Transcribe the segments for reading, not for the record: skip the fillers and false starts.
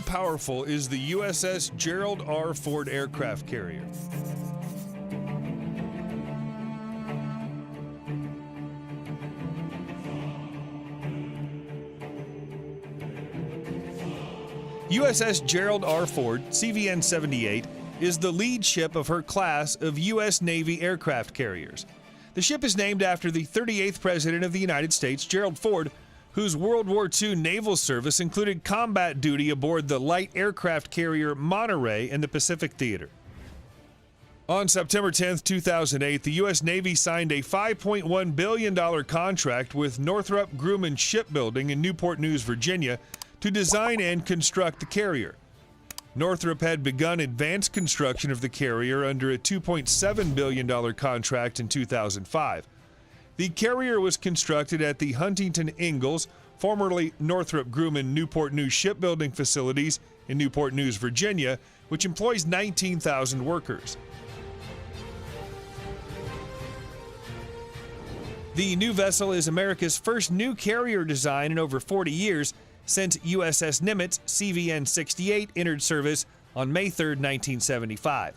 How powerful is the USS Gerald R. Ford aircraft carrier? USS Gerald R. Ford, CVN-78, is the lead ship of her class of U.S. Navy aircraft carriers. The ship is named after the 38th President of the United States, Gerald Ford, whose World War II naval service included combat duty aboard the light aircraft carrier Monterey in the Pacific Theater. On September 10, 2008, the U.S. Navy signed a $5.1 billion contract with Northrop Grumman Shipbuilding in Newport News, Virginia, to design and construct the carrier. Northrop had begun advanced construction of the carrier under a $2.7 billion contract in 2005. The carrier was constructed at the Huntington Ingalls, formerly Northrop Grumman Newport News Shipbuilding facilities in Newport News, Virginia, which employs 19,000 workers. The new vessel is America's first new carrier design in over 40 years, since USS Nimitz CVN-68 entered service on May 3, 1975.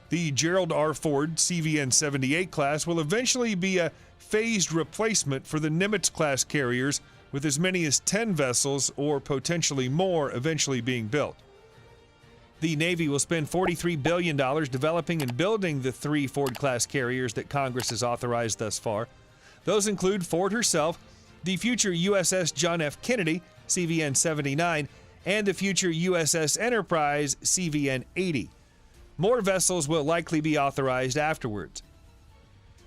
The Gerald R. Ford CVN-78 class will eventually be a phased replacement for the Nimitz-class carriers, with as many as 10 vessels or potentially more eventually being built. The Navy will spend $43 billion developing and building the 3 Ford-class carriers that Congress has authorized thus far. Those include Ford herself, the future USS John F. Kennedy, CVN-79, and the future USS Enterprise, CVN-80. More vessels will likely be authorized afterwards.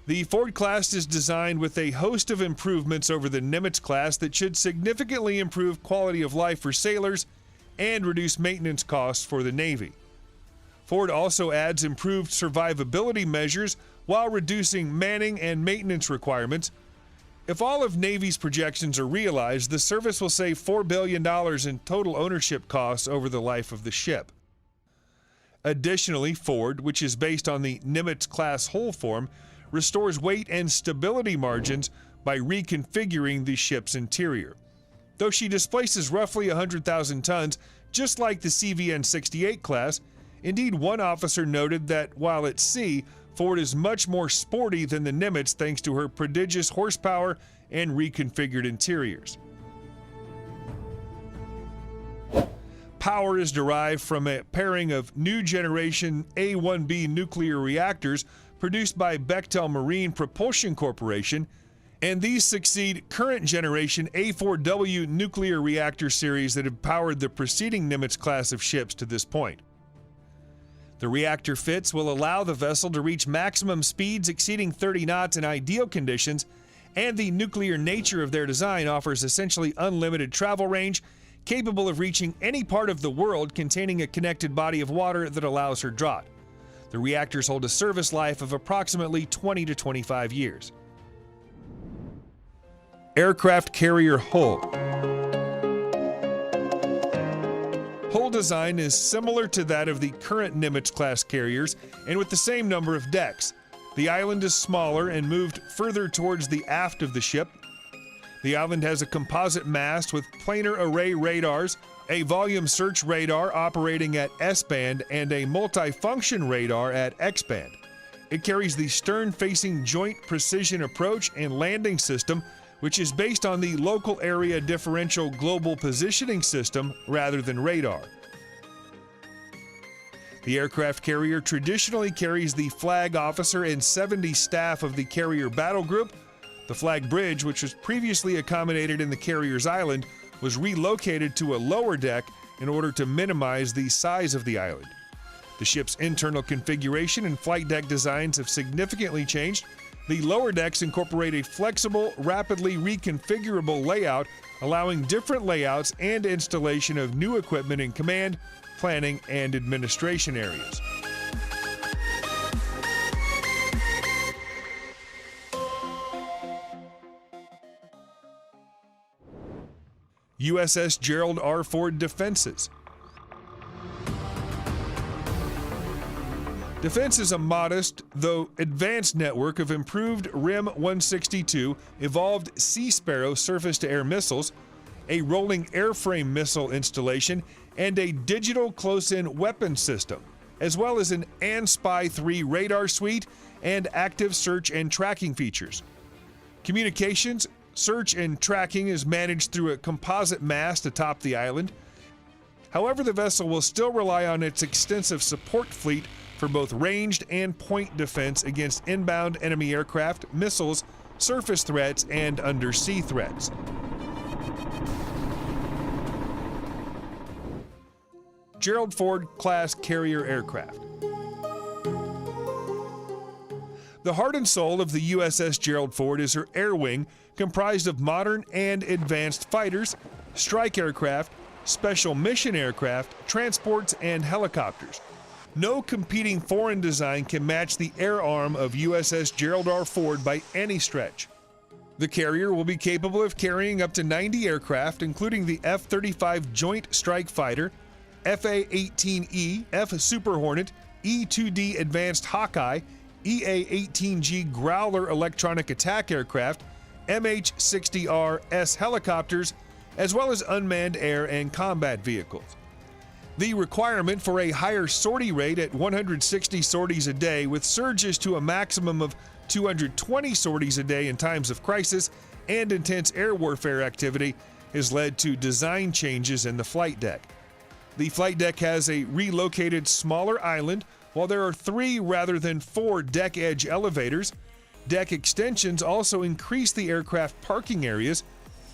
The Ford class is designed with a host of improvements over the Nimitz class that should significantly improve quality of life for sailors and reduce maintenance costs for the Navy. Ford also adds improved survivability measures while reducing manning and maintenance requirements. If all of Navy's projections are realized, the service will save $4 billion in total ownership costs over the life of the ship. Additionally, Ford, which is based on the Nimitz-class hull form, restores weight and stability margins by reconfiguring the ship's interior. Though she displaces roughly 100,000 tons, just like the CVN-68 class, indeed one officer noted that while at sea, Ford is much more sporty than the Nimitz thanks to her prodigious horsepower and reconfigured interiors. Power is derived from a pairing of new generation A-1B nuclear reactors produced by Bechtel Marine Propulsion Corporation, and these succeed current generation A-4W nuclear reactor series that have powered the preceding Nimitz class of ships to this point. The reactor fits will allow the vessel to reach maximum speeds exceeding 30 knots in ideal conditions, and the nuclear nature of their design offers essentially unlimited travel range, capable of reaching any part of the world containing a connected body of water that allows her draught. The reactors hold a service life of approximately 20 to 25 years. Aircraft carrier hull. Hull design is similar to that of the current Nimitz-class carriers and with the same number of decks. The island is smaller and moved further towards the aft of the ship. The island has a composite mast with planar array radars, a volume search radar operating at S-band, and a multifunction radar at X-band. It carries the stern-facing joint precision approach and landing system, which is based on the local area differential global positioning system rather than radar. The aircraft carrier traditionally carries the flag officer and 70 staff of the carrier battle group. The flag bridge, which was previously accommodated in the carrier's island, was relocated to a lower deck in order to minimize the size of the island. The ship's internal configuration and flight deck designs have significantly changed. The lower decks incorporate a flexible, rapidly reconfigurable layout, allowing different layouts and installation of new equipment in command, planning, and administration areas. USS Gerald R. Ford defenses. Defense is a modest, though advanced network of improved RIM-162 evolved Sea Sparrow surface-to-air missiles, a rolling airframe missile installation, and a digital close-in weapons system, as well as an ANSPY 3 radar suite and active search and tracking features. Communications, search, and tracking is managed through a composite mast atop the island. However, the vessel will still rely on its extensive support fleet for both ranged and point defense against inbound enemy aircraft, missiles, surface threats, and undersea threats. Gerald Ford class carrier aircraft. The heart and soul of the USS Gerald Ford is her air wing, comprised of modern and advanced fighters, strike aircraft, special mission aircraft, transports, and helicopters. No competing foreign design can match the air arm of USS Gerald R. Ford by any stretch. The carrier will be capable of carrying up to 90 aircraft, including the F-35 Joint Strike Fighter, FA-18E, F Super Hornet, E-2D Advanced Hawkeye, EA-18G Growler electronic attack aircraft, MH-60R-S helicopters, as well as unmanned air and combat vehicles. The requirement for a higher sortie rate at 160 sorties a day, with surges to a maximum of 220 sorties a day in times of crisis and intense air warfare activity, has led to design changes in the flight deck. The flight deck has a relocated smaller island, while there are 3 rather than 4 deck edge elevators. Deck extensions also increase the aircraft parking areas.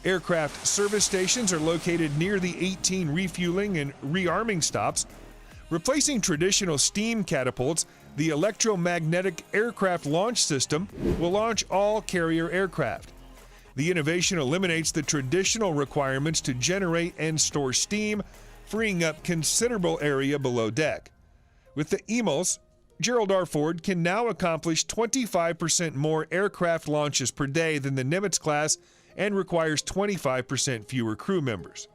Aircraft service stations are located near the 18 refueling and rearming stops. Replacing traditional steam catapults, the electromagnetic aircraft launch system will launch all carrier aircraft. The innovation eliminates the traditional requirements to generate and store steam, freeing up considerable area below deck. With the EMALS, Gerald R. Ford can now accomplish 25% more aircraft launches per day than the Nimitz class and requires 25% fewer crew members.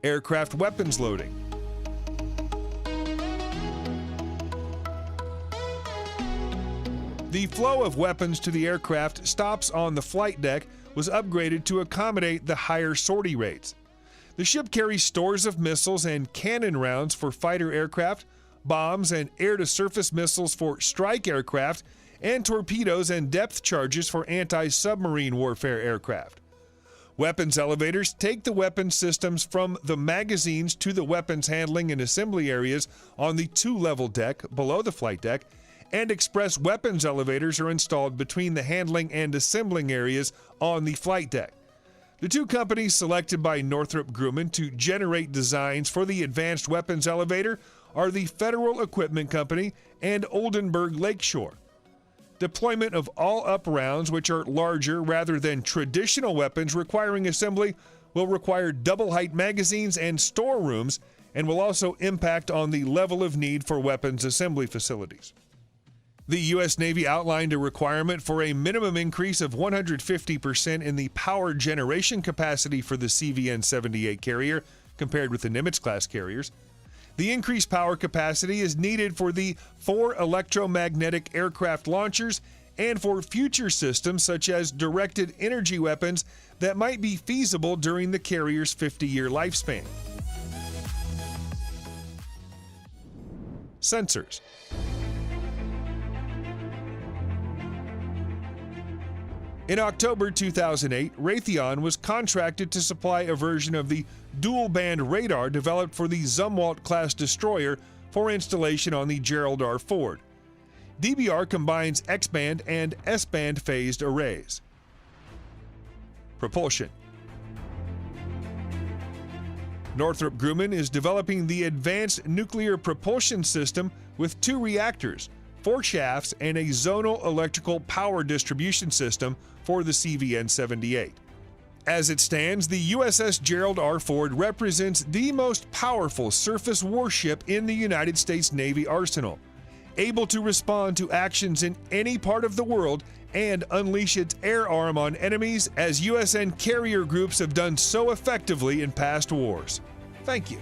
Aircraft weapons loading. The flow of weapons to the aircraft stops on the flight deck was upgraded to accommodate the higher sortie rates. The ship carries stores of missiles and cannon rounds for fighter aircraft, bombs and air-to-surface missiles for strike aircraft, and torpedoes and depth charges for anti-submarine warfare aircraft. Weapons elevators take the weapons systems from the magazines to the weapons handling and assembly areas on the 2-level deck below the flight deck, and express weapons elevators are installed between the handling and assembling areas on the flight deck. The 2 companies selected by Northrop Grumman to generate designs for the advanced weapons elevator are the Federal Equipment Company and Oldenburg Lakeshore. Deployment of all-up rounds, which are larger rather than traditional weapons requiring assembly, will require double-height magazines and storerooms, and will also impact on the level of need for weapons assembly facilities. The U.S. Navy outlined a requirement for a minimum increase of 150% in the power generation capacity for the CVN-78 carrier compared with the Nimitz-class carriers. The increased power capacity is needed for the 4 electromagnetic aircraft launchers and for future systems such as directed energy weapons that might be feasible during the carrier's 50-year lifespan. Sensors. In October 2008, Raytheon was contracted to supply a version of the dual-band radar developed for the Zumwalt-class destroyer for installation on the Gerald R. Ford. DBR combines X-band and S-band phased arrays. Propulsion. Northrop Grumman is developing the Advanced Nuclear Propulsion System with 2 reactors, 4 shafts, and a zonal electrical power distribution system for the CVN-78. As it stands, the USS Gerald R. Ford represents the most powerful surface warship in the United States Navy arsenal, able to respond to actions in any part of the world and unleash its air arm on enemies as USN carrier groups have done so effectively in past wars. Thank you.